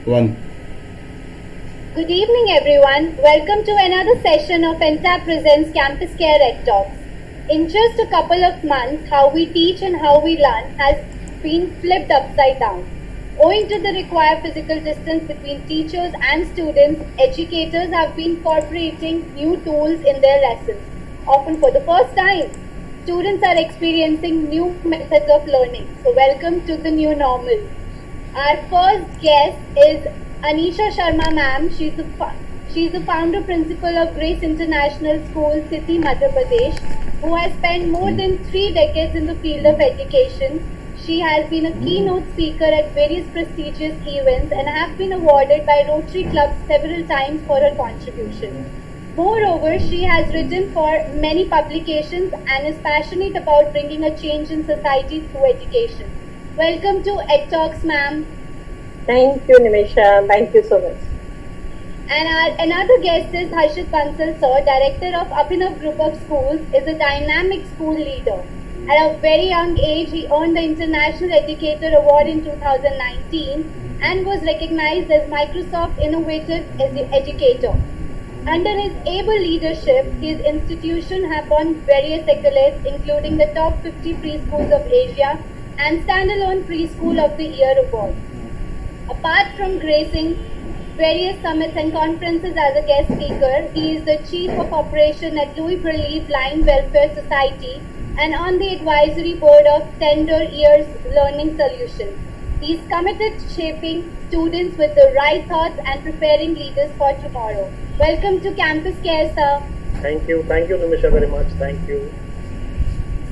One. Good evening, everyone. Welcome to another session of NTAP Presents Campus Care Ed Talks. In just a couple of months, how we teach and how we learn has been flipped upside down. Owing to the required physical distance between teachers and students, educators have been incorporating new tools in their lessons, often for the first time. Students are experiencing new methods of learning. So, welcome to the new normal. Our first guest is Anisha Sharma ma'am. She's the founder principal of Grace International School, Sidhi, Madhya Pradesh, who has spent more than 3 decades in the field of education. She has been a keynote speaker at various prestigious events and have been awarded by Rotary Clubs several times for her contribution. Moreover, she has written for many publications and is passionate about bringing a change in society through education. Welcome to Ed Talks, ma'am. Thank you, Nimisha. Thank you so much. And our another guest is Harshit Bansal, sir, director of Abhinav Group of Schools, is a dynamic school leader. At a very young age, he earned the International Educator Award in 2019 and was recognized as Microsoft Innovative Educator. Under his able leadership, his institution have won various accolades, including the top 50 preschools of Asia and Standalone Preschool of the Year award. Apart from gracing various summits and conferences as a guest speaker, he is the Chief of Operation at Louis Braille Blind Welfare Society and on the advisory board of Tender Ears Learning Solutions. He is committed to shaping students with the right thoughts and preparing leaders for tomorrow. Welcome to Campus Care, sir. Thank you, Nimisha, very much. Thank you.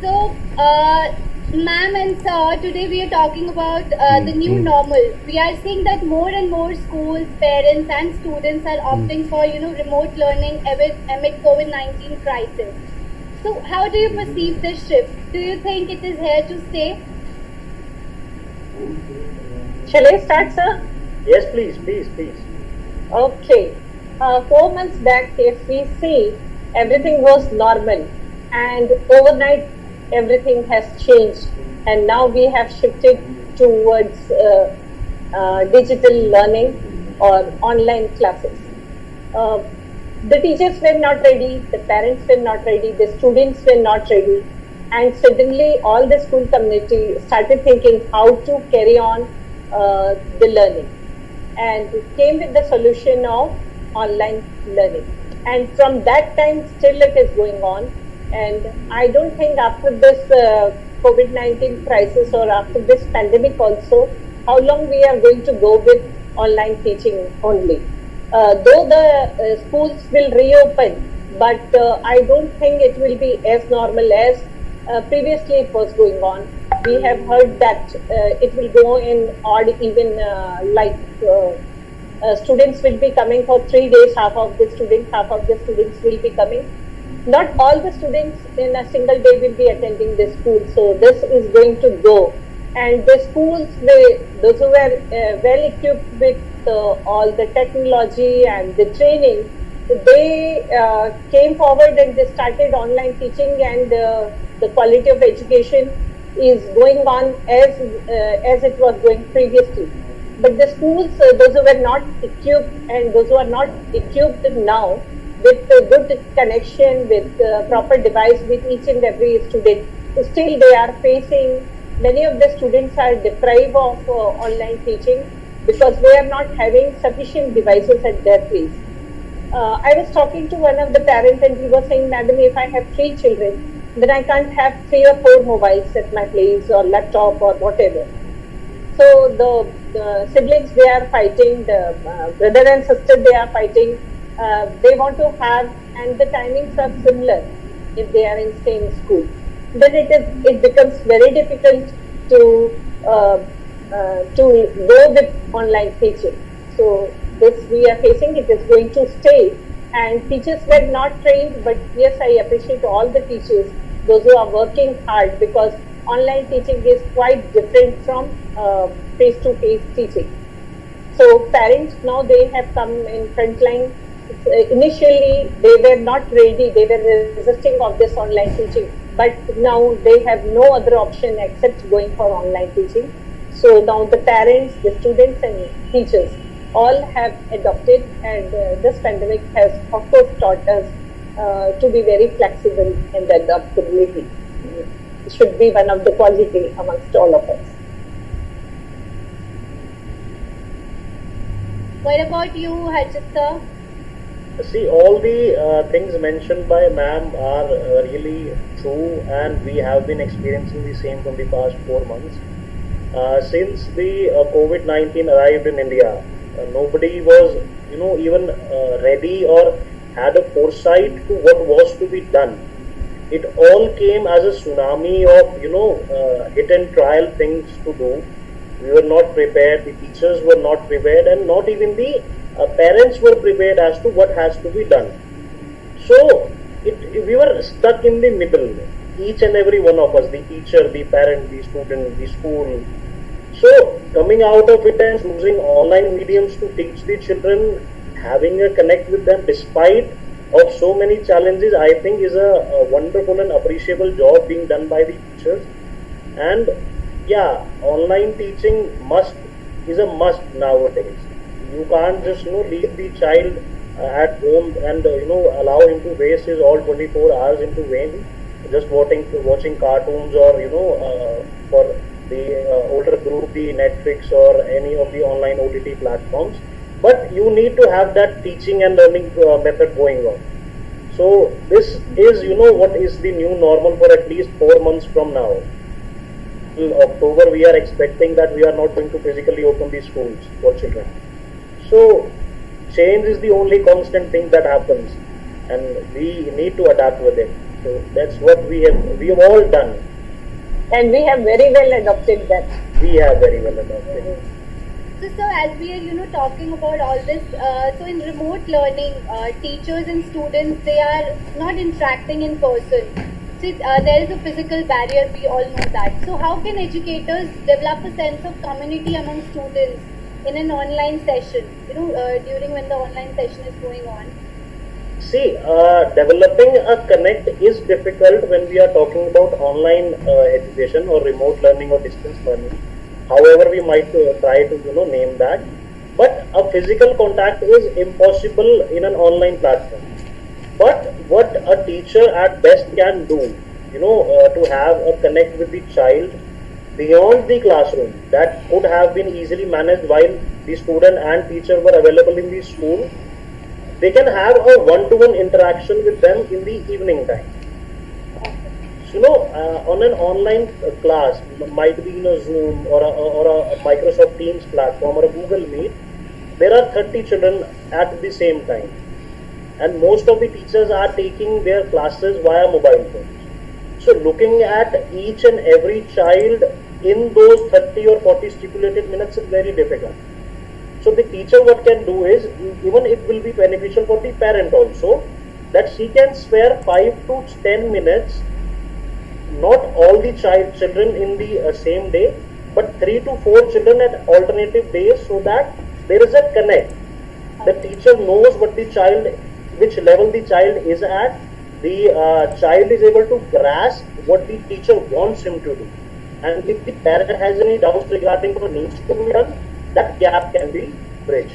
So, ma'am and sir, today we are talking about the new normal. We are seeing that more and more schools, parents and students are opting for remote learning amid COVID-19 crisis. So how do you perceive this shift? Do you think it is here to stay? Shall I start, sir? Yes, please. Okay. 4 months back, if we see, everything was normal, and overnight everything has changed, and now we have shifted towards digital learning or online classes. The teachers were not ready, the parents were not ready, the students were not ready, and suddenly all the school community started thinking how to carry on the learning, and came with the solution of online learning. And from that time still it is going on. And I don't think after this COVID-19 crisis or after this pandemic also, how long we are going to go with online teaching only. Though the schools will reopen, but I don't think it will be as normal as previously it was going on. We have heard that it will go in odd even students will be coming for 3 days, half of the students will be coming. Not all the students in a single day will be attending the school, so this is going to go. And the schools, those who were well equipped with all the technology and the training, they came forward and they started online teaching, and the quality of education is going on as it was going previously. But the schools, those who were not equipped and those who are not equipped now, with good connection, with proper device with each and every student, still they are facing, many of the students are deprived of online teaching because they are not having sufficient devices at their place. I was talking to one of the parents and he was saying, madam, if I have 3 children, then I can't have 3 or 4 mobiles at my place or laptop or whatever. So the siblings, they are fighting, the brother and sister, they are fighting. They want to have, and the timings are similar if they are in same school. Then it becomes very difficult to go with online teaching. So this we are facing, it is going to stay. And teachers were not trained, but yes, I appreciate all the teachers, those who are working hard, because online teaching is quite different from face-to-face teaching. So parents now, they have come in front line. Initially they were not ready, they were resisting of this online teaching, but now they have no other option except going for online teaching. So now the parents, the students and teachers, all have adopted, and this pandemic has, of course, taught us to be very flexible, and adaptability should be one of the quality amongst all of us. What about you, Harshit sir? See, all the things mentioned by ma'am are really true, and we have been experiencing the same from the past 4 months. Since the COVID-19 arrived in India, nobody was, even ready or had a foresight to what was to be done. It all came as a tsunami of, hit and trial things to do. We were not prepared, the teachers were not prepared, and not even the parents were prepared as to what has to be done. So we were stuck in the middle, each and every one of us, the teacher, the parent, the student, the school. So coming out of it and using online mediums to teach the children, having a connect with them despite of so many challenges, I think is a wonderful and appreciable job being done by the teachers. And yeah, online teaching is a must nowadays. You can't just leave the child at home and allow him to waste his all 24 hours into vain, just watching cartoons, or for the older group, the Netflix or any of the online OTT platforms. But you need to have that teaching and learning method going on. So this is what is the new normal for at least 4 months from now. Till October, we are expecting that we are not going to physically open the schools for children. So change is the only constant thing that happens, and we need to adapt with it. So that's what we have all done. And we have very well adopted that. We have very well adopted. So, sir, as we are, talking about all this, so in remote learning, teachers and students, they are not interacting in person. So, there is a physical barrier, we all know that. So, how can educators develop a sense of community among students in an online session, during when the online session is going on? See, developing a connect is difficult when we are talking about online education or remote learning or distance learning. However, we might try to name that. But a physical contact is impossible in an online platform. But what a teacher at best can do, to have a connect with the child beyond the classroom, that could have been easily managed while the student and teacher were available in the school. They can have a one-to-one interaction with them in the evening time. So, on an online class, might be in a Zoom or a Microsoft Teams platform or a Google Meet, there are 30 children at the same time. And most of the teachers are taking their classes via mobile phones. So looking at each and every child in those 30 or 40 stipulated minutes is very difficult. So the teacher what can do is, even it will be beneficial for the parent also, that she can spare 5 to 10 minutes, not all the children in the same day, but 3 to 4 children at alternative days, so that there is a connect. The teacher knows what the child, which level the child is at. The child is able to grasp what the teacher wants him to do. And if the parent has any doubts regarding what needs to be done, that gap can be bridged.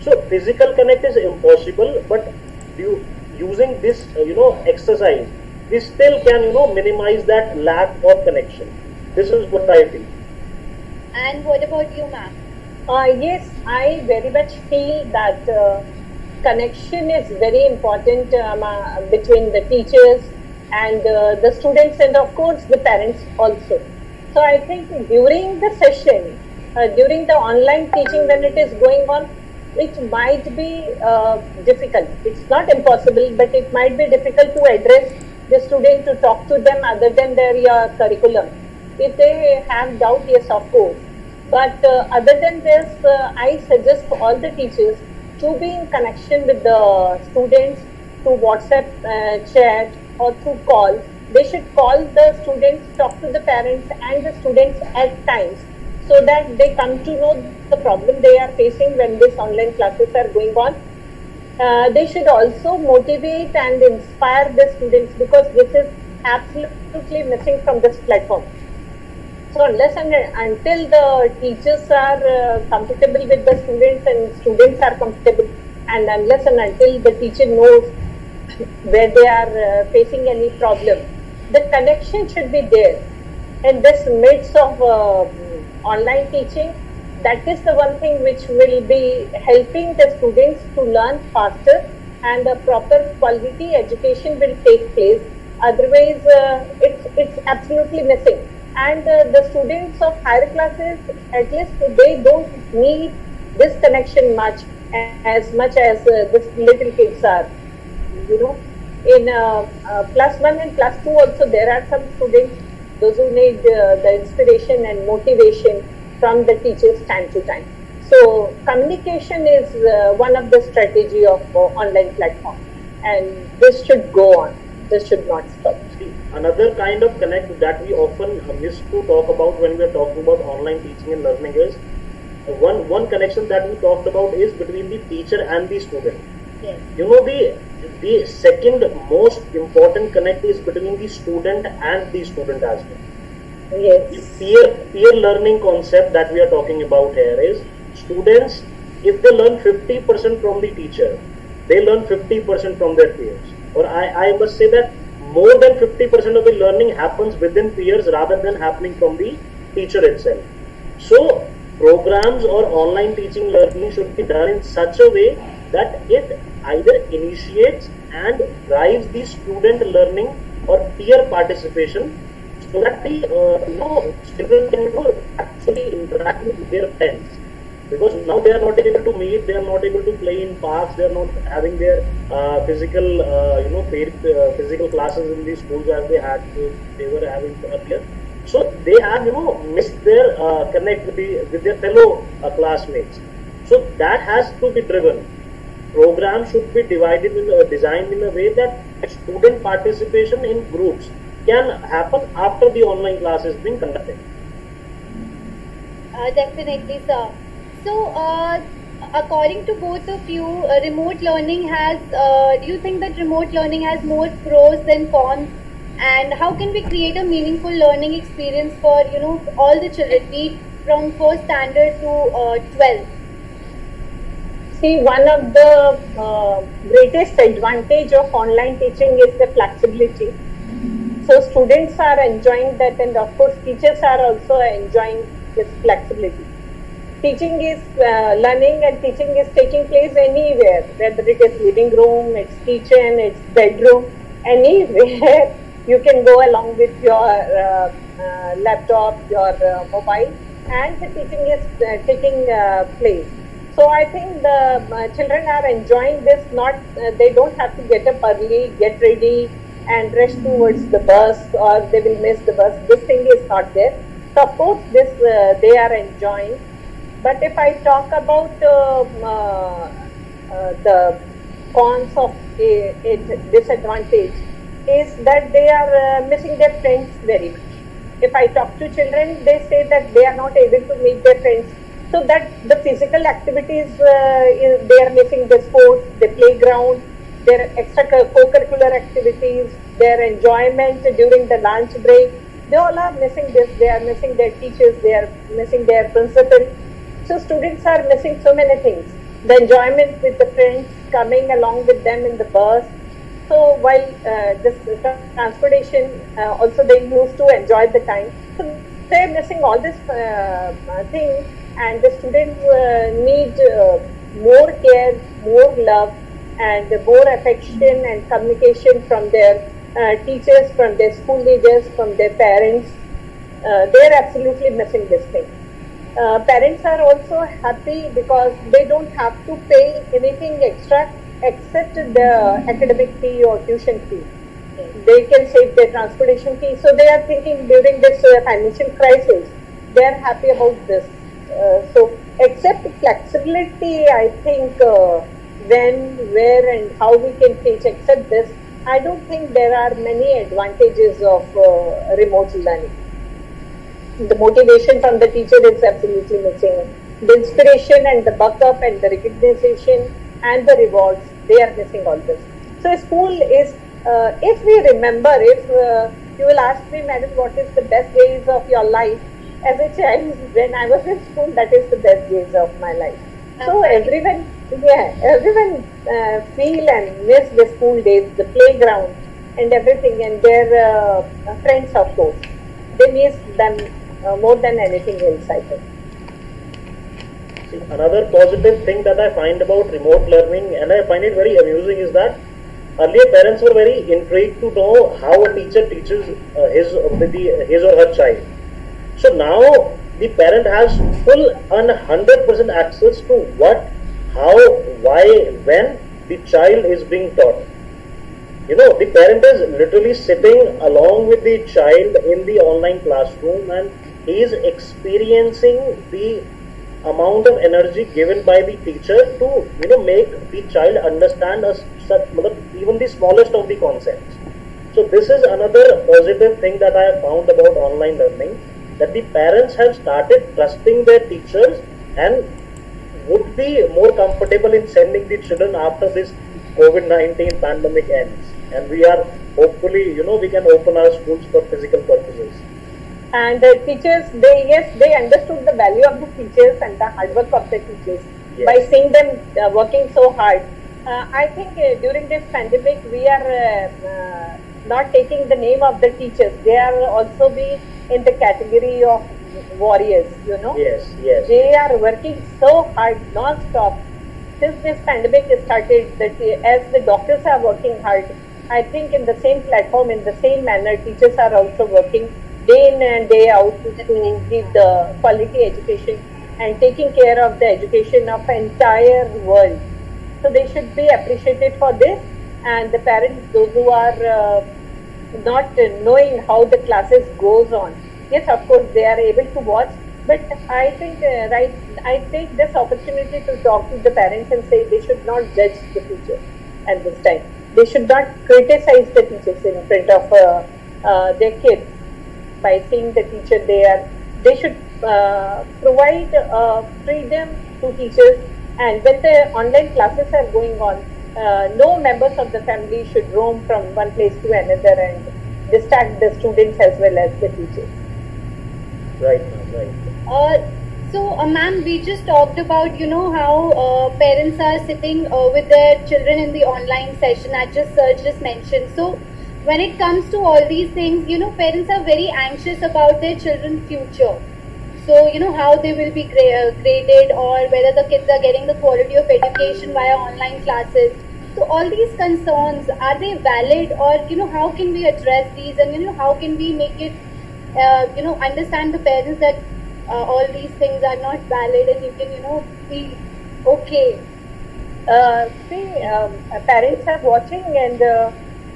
So physical connect is impossible, but using this exercise, we still can minimize that lack of connection. This is what I feel. And what about you, ma'am? Yes, I very much feel that connection is very important between the teachers and the students, and of course the parents also. So I think during the session, during the online teaching when it is going on, it might be difficult. It's not impossible, but it might be difficult to address the student, to talk to them other than their curriculum. If they have doubt, yes, of course. But other than this, I suggest all the teachers to be in connection with the students through WhatsApp chat or through call. They should call the students, talk to the parents and the students at times, so that they come to know the problem they are facing when these online classes are going on. They should also motivate and inspire the students, because this is absolutely missing from this platform. So unless and until the teachers are comfortable with the students and students are comfortable, and unless and until the teacher knows where they are facing any problem, the connection should be there. In this midst of online teaching, that is the one thing which will be helping the students to learn faster, and a proper quality education will take place. Otherwise, it's absolutely missing. And the students of higher classes, at least they don't need this connection much as this little kids are. You know, in plus one and plus two also there are some students, those who need the inspiration and motivation from the teachers time to time. So communication is one of the strategy of online platform, and this should go on. This should not stop. Another kind of connect that we often miss to talk about when we are talking about online teaching and learning is one connection that we talked about is between the teacher and the student. Yes. You know, the second most important connect is between the student and the student as well. Yes. The peer learning concept that we are talking about here is students, if they learn 50% from the teacher, they learn 50% from their peers. Or I must say that more than 50% of the learning happens within peers rather than happening from the teacher itself. So programs or online teaching learning should be done in such a way that it either initiates and drives the student learning or peer participation, so that the children can actually interact with their friends. Because now they are not able to meet, they are not able to play in parks, they are not having their physical, paid physical classes in the schools as they were having earlier. So they have, missed their connect with their fellow classmates. So that has to be driven. Programs should be designed in a way that student participation in groups can happen after the online class is being conducted. Definitely, sir. So, according to both of you, remote learning has, do you think that remote learning has more pros than cons? And how can we create a meaningful learning experience for, all the children, be it from first standard to 12th? See, one of the greatest advantage of online teaching is the flexibility. So students are enjoying that, and of course teachers are also enjoying this flexibility. Teaching is learning, and teaching is taking place anywhere, whether it is living room, it's kitchen, it's bedroom, anywhere. You can go along with your laptop, your mobile, and the teaching is taking place. So I think the children are enjoying this. Not they don't have to get up early, get ready, and rush towards the bus, or they will miss the bus. This thing is not there. So of course this they are enjoying. But if I talk about the cons of a disadvantage, is that they are missing their friends very much. If I talk to children, they say that they are not able to meet their friends. So that the physical activities, they are missing the sports, the playground, their extra co-curricular activities, their enjoyment during the lunch break. They all are missing this. They are missing their teachers. They are missing their principal. So students are missing so many things. The enjoyment with the friends, coming along with them in the bus. So while this transportation, also they used to enjoy the time. So they are missing all these things, and the students need more care, more love, and more affection and communication from their teachers, from their school leaders, from their parents. They are absolutely missing this thing. Parents are also happy because they don't have to pay anything extra except the academic fee or tuition fee. They can save their transportation fee. So they are thinking during this financial crisis, they are happy about this. So except flexibility, I think when, where and how we can teach, except this, I don't think there are many advantages of remote learning. The motivation from the teacher is absolutely missing. The inspiration and the buck-up and the recognition and the rewards, they are missing all this. So school is, if we remember, if you will ask me, madam, what is the best days of your life, as a child, when I was in school, that is the best days of my life. So everyone, everyone feel and miss the school days, the playground and everything, and their friends, of course. They miss them more than anything else, I think. See, another positive thing that I find about remote learning, and I find it very amusing, is that earlier parents were very intrigued to know how a teacher teaches his or her child. So now the parent has full and 100% access to what, how, why, when the child is being taught. The parent is literally sitting along with the child in the online classroom, and he is experiencing the amount of energy given by the teacher to make the child understand even the smallest of the concepts. So this is another positive thing that I have found about online learning, that the parents have started trusting their teachers and would be more comfortable in sending the children after this COVID-19 pandemic ends, and we are hopefully we can open our schools for physical purposes. And the teachers, they understood the value of the teachers and the hard work of the teachers by seeing them working so hard. I think during this pandemic, we are not taking the name of the teachers. They are also be in the category of warriors, Yes, yes. They are working so hard, non-stop. Since this pandemic started, that as the doctors are working hard, I think in the same platform, in the same manner, teachers are also working day in and day out to give the quality education and taking care of the education of the entire world. So they should be appreciated for this, and the parents, those who are not knowing how the classes goes on, yes, of course they are able to watch, but I think I take this opportunity to talk to the parents and say they should not judge the teachers at this time. They should not criticize the teachers in front of their kids. By seeing the teacher, they should provide freedom to teachers, and when the online classes are going on, no members of the family should roam from one place to another and distract the students as well as the teachers. Right, right. Ma'am, we just talked about, how parents are sitting with their children in the online session, as Sir just mentioned. So, when it comes to all these things, parents are very anxious about their children's future. So, how they will be graded, or whether the kids are getting the quality of education via online classes. So, all these concerns, are they valid, or, how can we address these, and, how can we make it, understand the parents that all these things are not valid, and you can, be okay. Parents are watching, and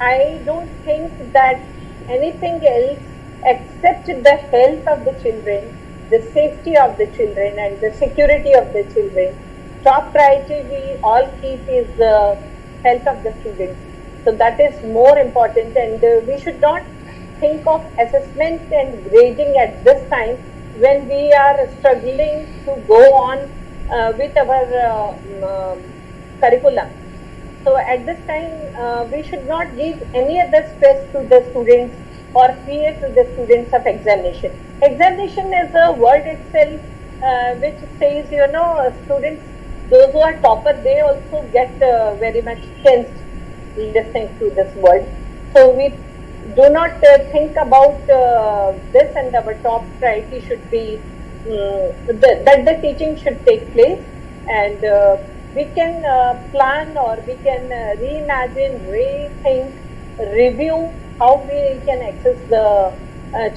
I don't think that anything else except the health of the children, the safety of the children, and the security of the children. Top priority we all keep is the health of the students. So that is more important, and we should not think of assessment and grading at this time when we are struggling to go on with our curriculum. So at this time, we should not give any other stress to the students or fear to the students of examination. Examination is a word itself which says, students, those who are topper, they also get very much tensed listening to this word. So we do not think about this, and our top priority should be that the teaching should take place, and we can plan, or we can reimagine, rethink, review how we can access the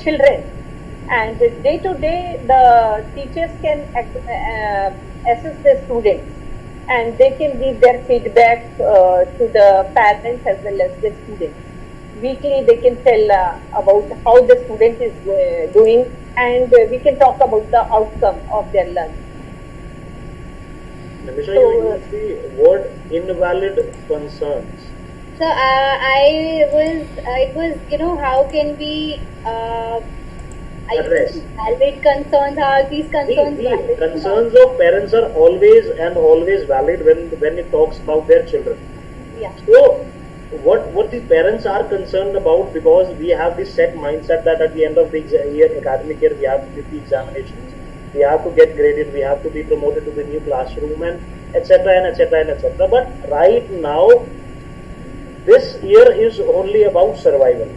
children. And day to day, the teachers can assess the students, and they can give their feedback to the parents as well as the students. Weekly, they can tell about how the student is doing, and we can talk about the outcome of their learning. Anisha, you used the word invalid concerns. So it was, how can we address valid concerns? How are these concerns valid? Concerns of parents are always valid when it talks about their children. Yeah. So, what the parents are concerned about, because we have this set mindset that at the end of the year, academic year, we have to give the examinations, we have to get graded, we have to be promoted to the new classroom, and etc. and etc. and etc. But right now, this year is only about survival.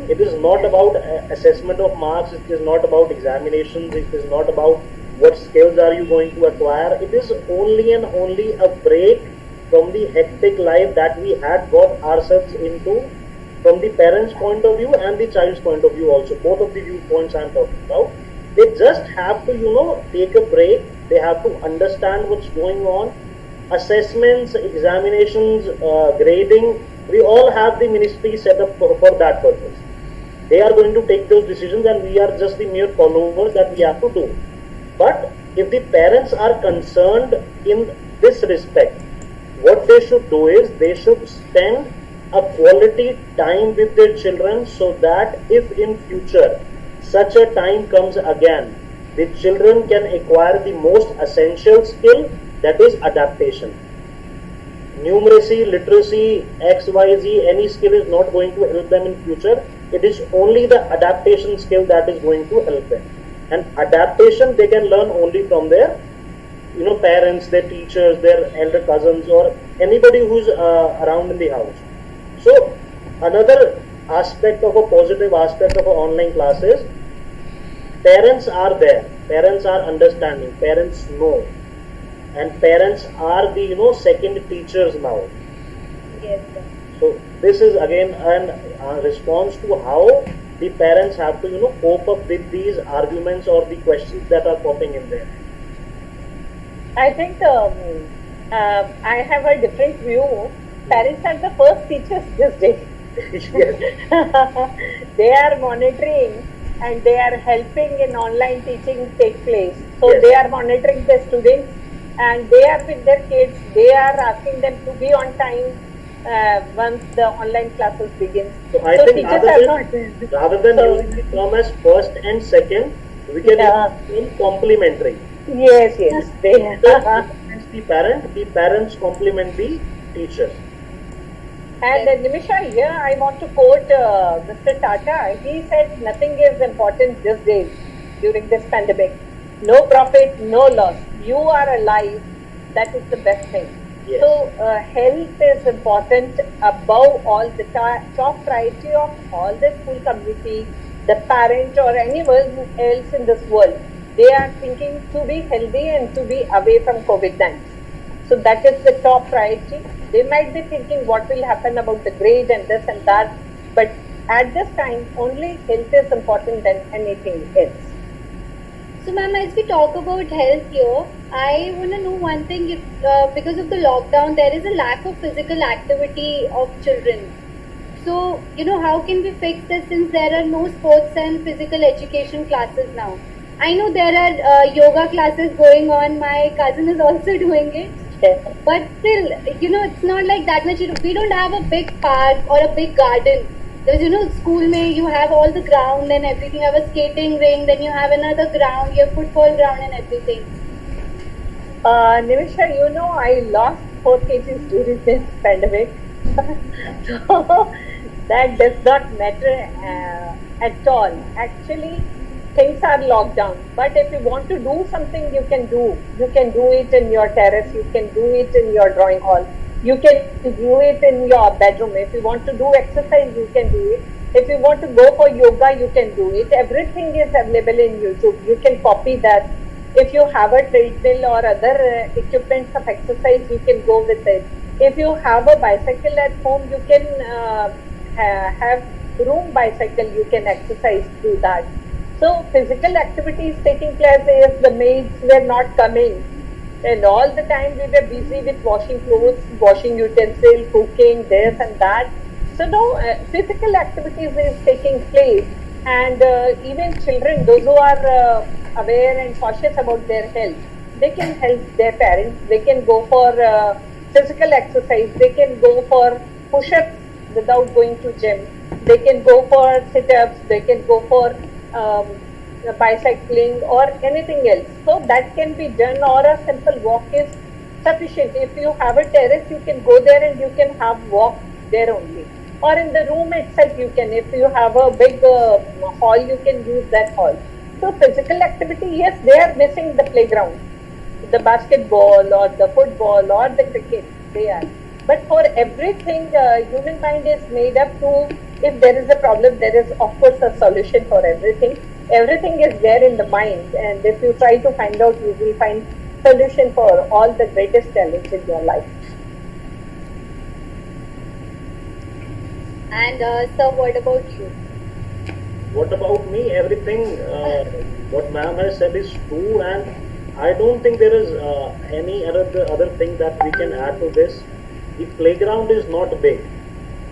It is not about assessment of marks, it is not about examinations, it is not about what skills are you going to acquire. It is only and only a break from the hectic life that we had got ourselves into, from the parents' point of view and the child's point of view also. Both of the viewpoints I am talking about. They just have to, take a break. They have to understand what's going on. Assessments, examinations, grading, we all have the ministry set up for that purpose. They are going to take those decisions and we are just the mere followers that we have to do. But if the parents are concerned in this respect, what they should do is they should spend a quality time with their children, so that if in future such a time comes again, the children can acquire the most essential skill, that is adaptation. Numeracy, literacy, XYZ, any skill is not going to help them in future. It is only the adaptation skill that is going to help them. And adaptation they can learn only from their parents, their teachers, their elder cousins, or anybody who's around in the house. So another aspect of a positive aspect of an online class is parents are there, parents are understanding, parents know, and parents are the second teachers now. Yes, sir. So this is again a response to how the parents have to cope up with these arguments or the questions that are popping in there. I think I have a different view. Parents are the first teachers this day. Yes. They are monitoring and they are helping in online teaching take place. So Yes. they are monitoring the students and they are with their kids. They are asking them to be on time once the online classes begin. So I think teachers are not. rather than So- using the term as first and second, we can Yeah. use the term complementary. Yes, yes. They The parents complement the teachers. And Nimisha, here I want to quote Mr. Tata. He said nothing is important these days during this pandemic. No profit, no loss. You are alive. That is the best thing. Yes. So health is important above all. The top priority of all the school community, the parent or anyone else in this world. They are thinking to be healthy and to be away from COVID-19. So that is the top priority. They might be thinking what will happen about the grade and this and that, but at this time only health is important than anything else. So, ma'am, as we talk about health here, I want to know one thing. If because of the lockdown, there is a lack of physical activity of children. So, how can we fix this since there are no sports and physical education classes now? I know there are yoga classes going on. My cousin is also doing it. But still, it's not like that much. We don't have a big park or a big garden. There's, school mein you have all the ground and everything. You have a skating ring, then you have another ground, you have football ground and everything. Nimisha, I lost 4 kgs during this pandemic. So that does not matter at all. Actually, things are locked down. But if you want to do something, you can do. You can do it in your terrace. You can do it in your drawing hall. You can do it in your bedroom. If you want to do exercise, you can do it. If you want to go for yoga, you can do it. Everything is available in YouTube. You can copy that. If you have a treadmill or other equipments of exercise, you can go with it. If you have a bicycle at home, you can have room bicycle. You can exercise through that. So physical activities taking place if the maids were not coming. And all the time we were busy with washing clothes, washing utensils, cooking, this and that. So now physical activities is taking place, and even children, those who are aware and cautious about their health, they can help their parents. They can go for physical exercise. They can go for push-ups without going to gym. They can go for sit-ups. They can go for bicycling or anything else. So that can be done, or a simple walk is sufficient. If you have a terrace, you can go there and you can have walk there only. Or in the room itself, you can, if you have a big hall, you can use that hall. So physical activity, yes, they are missing the playground, the basketball or the football or the cricket, they are. But for everything, human mind is made up to, if there is a problem, there is of course a solution for everything. Everything is there in the mind, and if you try to find out, you will find solution for all the greatest challenge in your life. And sir, what about you? What about me? Everything what ma'am has said is true, and I don't think there is any other thing that we can add to this. The playground is not big.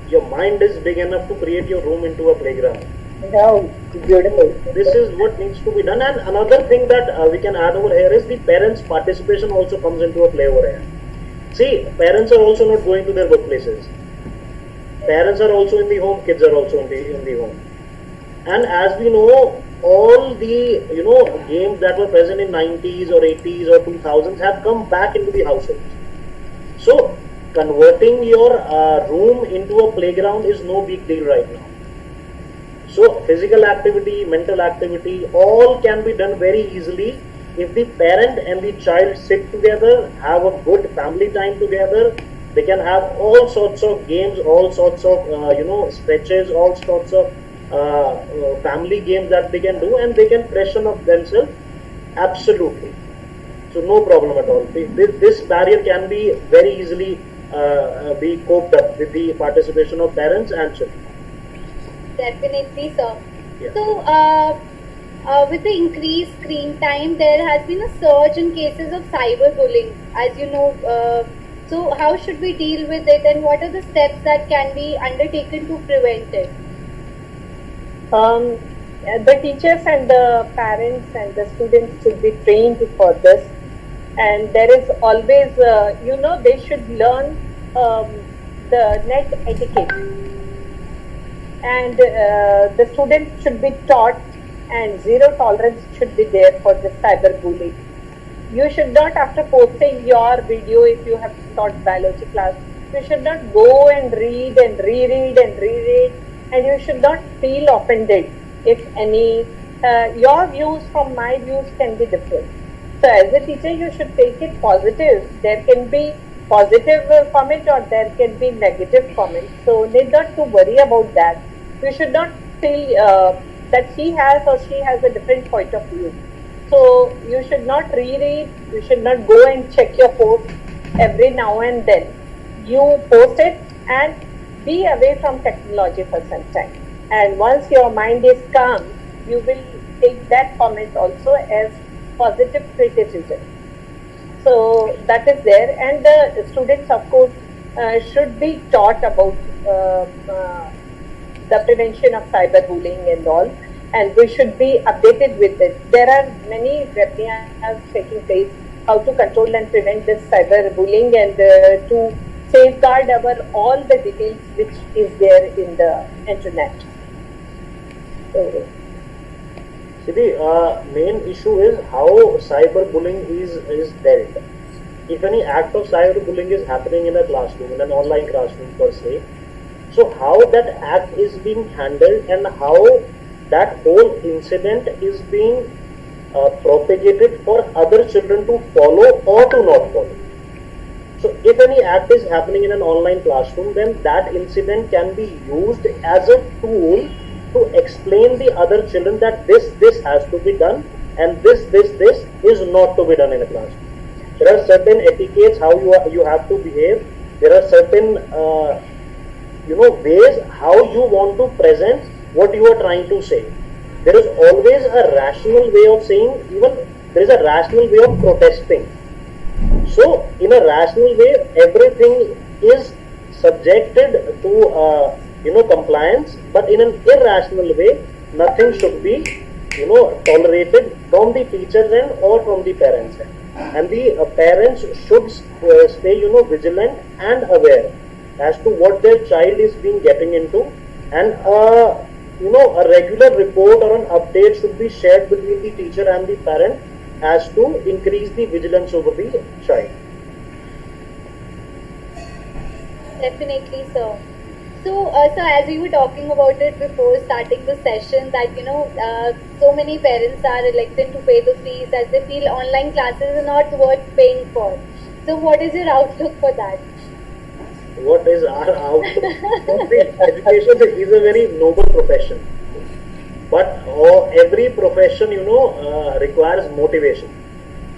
Your mind is big enough to create your room into a playground. Wow, beautiful. This is what needs to be done. And another thing that we can add over here is the parents' participation also comes into a play over here. See, parents are also not going to their workplaces. Parents are also in the home. Kids are also in the home. And as we know, all the games that were present in 90s or 80s or 2000s have come back into the households. So converting your room into a playground is no big deal right now. So physical activity, mental activity, all can be done very easily if the parent and the child sit together, have a good family time together. They can have all sorts of games, all sorts of stretches, all sorts of family games that they can do, and they can freshen up themselves. Absolutely. So no problem at all. This barrier can be very easily be coped up with the participation of parents and children. Definitely, sir. Yeah. So, with the increased screen time, there has been a surge in cases of cyberbullying, as you know. So, how should we deal with it, and what are the steps that can be undertaken to prevent it? The teachers and the parents and the students should be trained for this, and there is always, they should learn the net etiquette, and the students should be taught, and zero tolerance should be there for the cyberbullying. You should not, after posting your video, if you have taught biology class, you should not go and read and reread and reread, and you should not feel offended if any, your views from my views can be different. So as a teacher, you should take it positive. There can be positive comment or there can be negative comment. So need not to worry about that. You should not feel that he has or she has a different point of view. So you should not reread, you should not go and check your post every now and then. You post it and be away from technology for some time. And once your mind is calm, you will take that comment also as positive criticism. So that is there, and the students, of course, should be taught about the prevention of cyberbullying and all, and we should be updated with it. There are many webinars taking place how to control and prevent this cyberbullying and to safeguard our all the details which is there in the internet. So, The main issue is how cyberbullying is dealt. If any act of cyberbullying is happening in a classroom, in an online classroom per se, so how that act is being handled and how that whole incident is being propagated for other children to follow or to not follow. So if any act is happening in an online classroom, then that incident can be used as a tool to explain the other children that this has to be done and this is not to be done in a classroom. There are certain etiquettes how you have to behave. There are certain ways how you want to present what you are trying to say. There is always a rational way of saying, even there is a rational way of protesting. So in a rational way, everything is subjected to compliance, but in an irrational way, nothing should be tolerated from the teacher's end or from the parents' end. And the parents should stay vigilant and aware as to what their child is being getting into, and a regular report or an update should be shared between the teacher and the parent as to increase the vigilance over the child. Definitely, sir. So as we were talking about it before starting the session, that so many parents are reluctant to pay the fees as they feel online classes are not worth paying for. So, what is your outlook for that? What is our outlook? Education is a very noble profession, but every profession, requires motivation,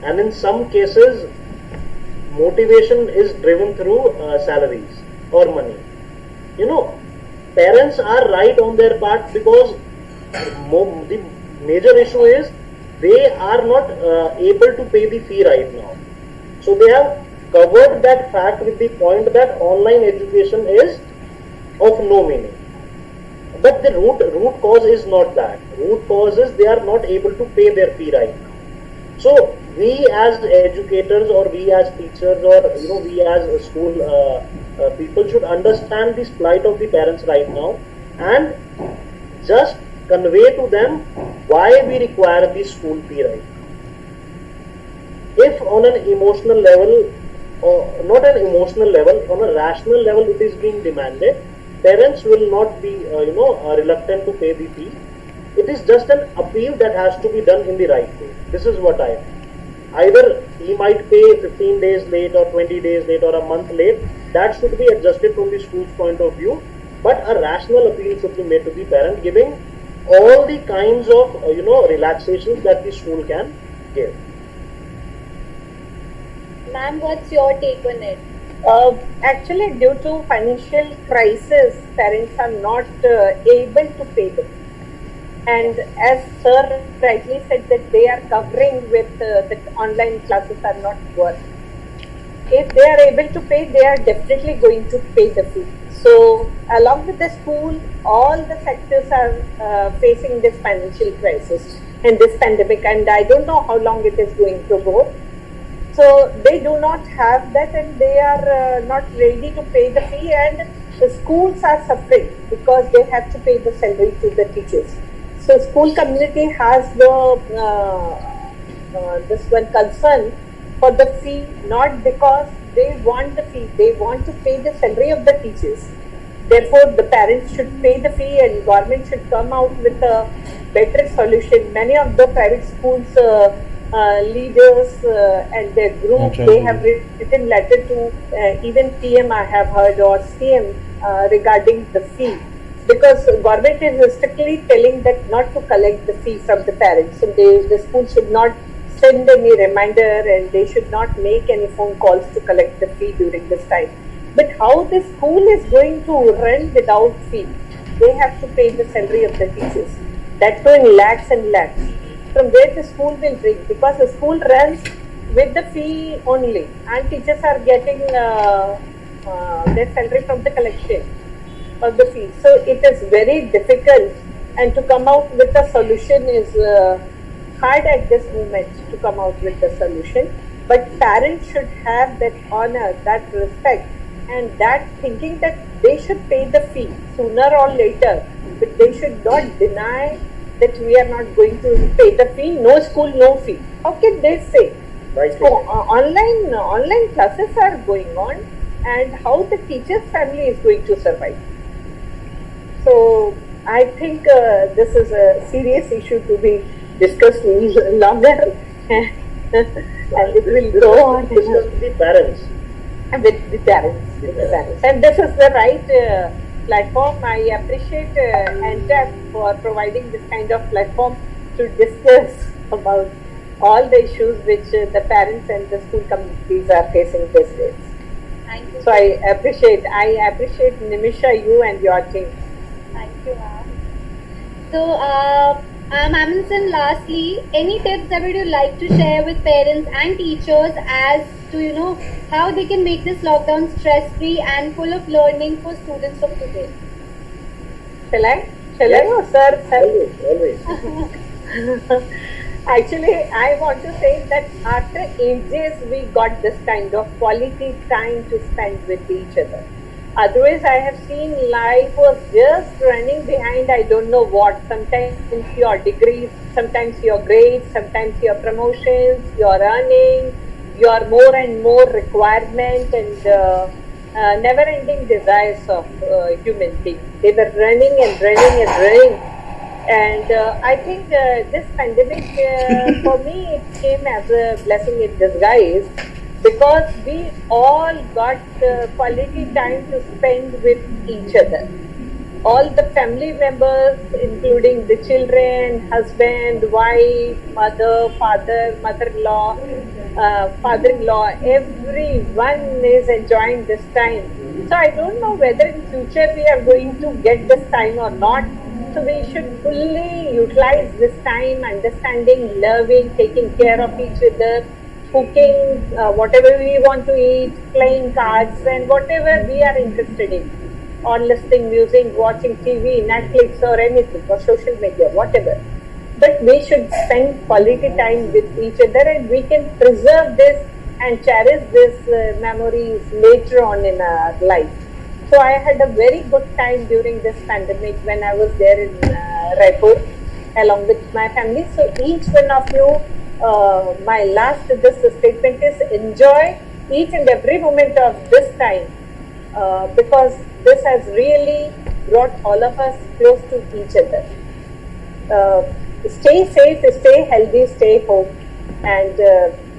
and in some cases, motivation is driven through salaries or money. You know, parents are right on their part because the major issue is they are not able to pay the fee right now. So they have covered that fact with the point that online education is of no meaning. But the root cause is not that. Root cause is they are not able to pay their fee right now. So we as educators or we as teachers or we as school people should understand this plight of the parents right now and just convey to them why we require the school fee right now. If on an emotional level, or not an emotional level, on a rational level it is being demanded, parents will not be reluctant to pay the fee. It is just an appeal that has to be done in the right way. This is what I feel. Either he might pay 15 days late or 20 days late or a month late. That should be adjusted from the school's point of view. But a rational appeal should be made to the parent, giving all the kinds of relaxations that the school can give. Ma'am, what's your take on it? Actually, due to financial crisis, parents are not able to pay them. And as Sir rightly said that they are covering with that online classes are not worth. If they are able to pay, they are definitely going to pay the fee. So along with the school, all the sectors are facing this financial crisis and this pandemic, and I don't know how long it is going to go. So they do not have that, and they are not ready to pay the fee, and the schools are suffering because they have to pay the salary to the teachers. So school community has this one concern for the fee, not because they want the fee, they want to pay the salary of the teachers. Therefore, the parents should pay the fee and government should come out with a better solution. Many of the private schools leaders and their group, they have written letter to even PM I have heard or CM regarding the fee. Because government is strictly telling that not to collect the fee from the parents. So the school should not send any reminder and they should not make any phone calls to collect the fee during this time. But how the school is going to run without fee? They have to pay the salary of the teachers. That too in lakhs and lakhs. From where the school will bring? Because the school runs with the fee only and teachers are getting their salary from the collection of the fee. So it is very difficult, and to come out with a solution is hard at this moment to come out with the solution. But parents should have that honor, that respect, and that thinking that they should pay the fee sooner or later. But they should not deny that we are not going to pay the fee. No school, no fee. How can they say? Right. So online classes are going on, and how the teacher's family is going to survive. So I think this is a serious issue to be discussed longer, and it will go on. Discuss with the parents. With the parents. And this is the right platform. I appreciate NTAP for providing this kind of platform to discuss about all the issues which the parents and the school communities are facing these days. Thank you. So I appreciate Nimisha, you and your team. Thank you, ma'am. So, ma'am, and lastly, any tips that would you like to share with parents and teachers as to how they can make this lockdown stress-free and full of learning for students of today? Shall I? Or sir? Always. Actually, I want to say that after ages, we got this kind of quality time to spend with each other. Otherwise, I have seen life was just running behind I don't know what. Sometimes your degrees, sometimes your grades, sometimes your promotions, your earning, your more and more requirement, and never-ending desires of human beings. They were running and running and running. And I think this pandemic, for me, it came as a blessing in disguise because we all got quality time to spend with each other. All the family members, including the children, husband, wife, mother, father, mother-in-law, father-in-law, everyone is enjoying this time. So I don't know whether in future we are going to get this time or not. So we should fully utilize this time, understanding, loving, taking care of each other, cooking, whatever we want to eat, playing cards, and whatever we are interested in, or listening music, watching TV, Netflix, or anything, or social media, whatever. But we should spend quality time with each other, and we can preserve this and cherish these memories later on in our life. So I had a very good time during this pandemic when I was there in Raipur along with my family. So each one of you, my last this statement is enjoy each and every moment of this time because this has really brought all of us close to each other. Stay safe, stay healthy, stay home, and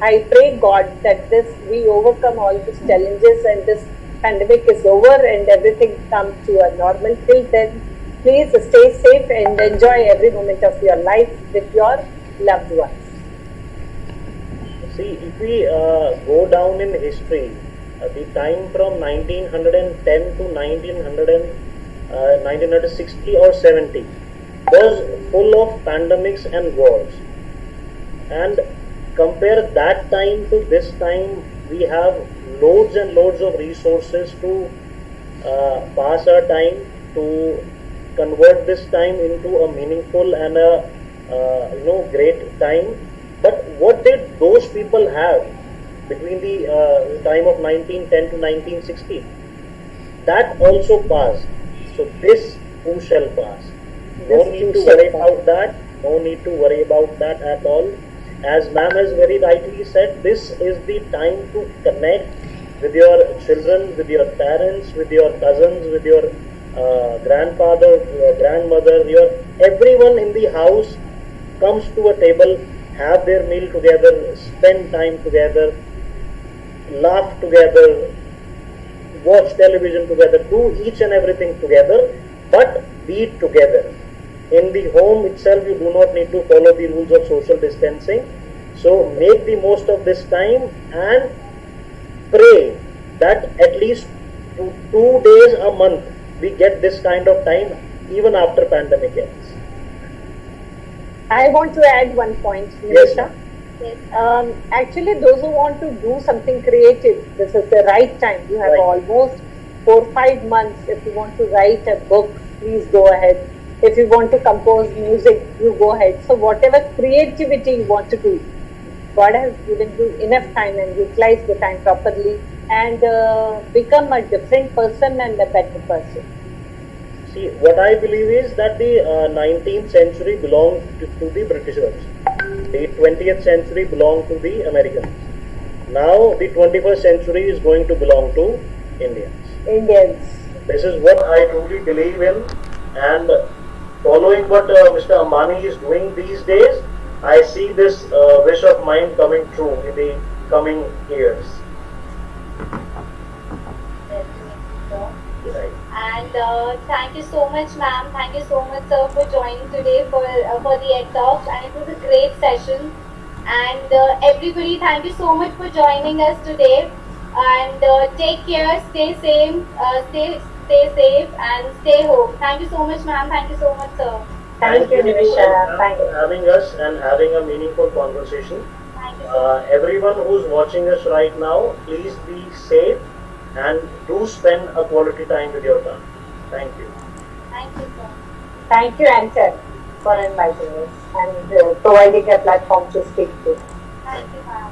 I pray God that we overcome all these challenges and this pandemic is over and everything comes to a normal. Till then, please stay safe and enjoy every moment of your life with your loved ones. See, if we go down in history, the time from 1910 to 1960 or 70 was full of pandemics and wars. And compare that time to this time, we have loads and loads of resources to pass our time, to convert this time into a meaningful and a great time. But what did those people have between the time of 1910 to 1960? That also passed. So this too shall pass. No need to worry about that. No need to worry about that at all. As ma'am has very rightly said, this is the time to connect with your children, with your parents, with your cousins, with your grandfather, your grandmother, everyone in the house comes to a table, have their meal together, spend time together, laugh together, watch television together, do each and everything together, but be together. In the home itself, you do not need to follow the rules of social distancing. So make the most of this time and pray that at least 2 days a month we get this kind of time even after pandemic ends. I want to add one point, Anisha. Yes. Actually, those who want to do something creative, this is the right time. You have almost 4-5 months. If you want to write a book, please go ahead. If you want to compose music, you go ahead. So whatever creativity you want to do, God has given you enough time and utilize the time properly and become a different person and a better person. See, what I believe is that the 19th century belonged to the Britishers. The 20th century belonged to the Americans. Now the 21st century is going to belong to Indians. This is what I truly believe in, and following what Mr. Ambani is doing these days, I see this wish of mine coming true in the coming years. Right. And thank you so much, ma'am. Thank you so much, sir, for joining today for the Ed Talks. And it was a great session. And everybody, thank you so much for joining us today. And take care, stay safe, stay safe, and stay home. Thank you so much, ma'am. Thank you so much, sir. Thank you, Anisha. Thank you for having us and having a meaningful conversation. Thank you so much. Everyone who's watching us right now, please be safe and do spend a quality time with your family. Thank you. Thank you, sir. Thank you, Anchor, for inviting us and providing a platform to speak to. Thank you, ma'am.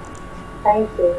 Thank you.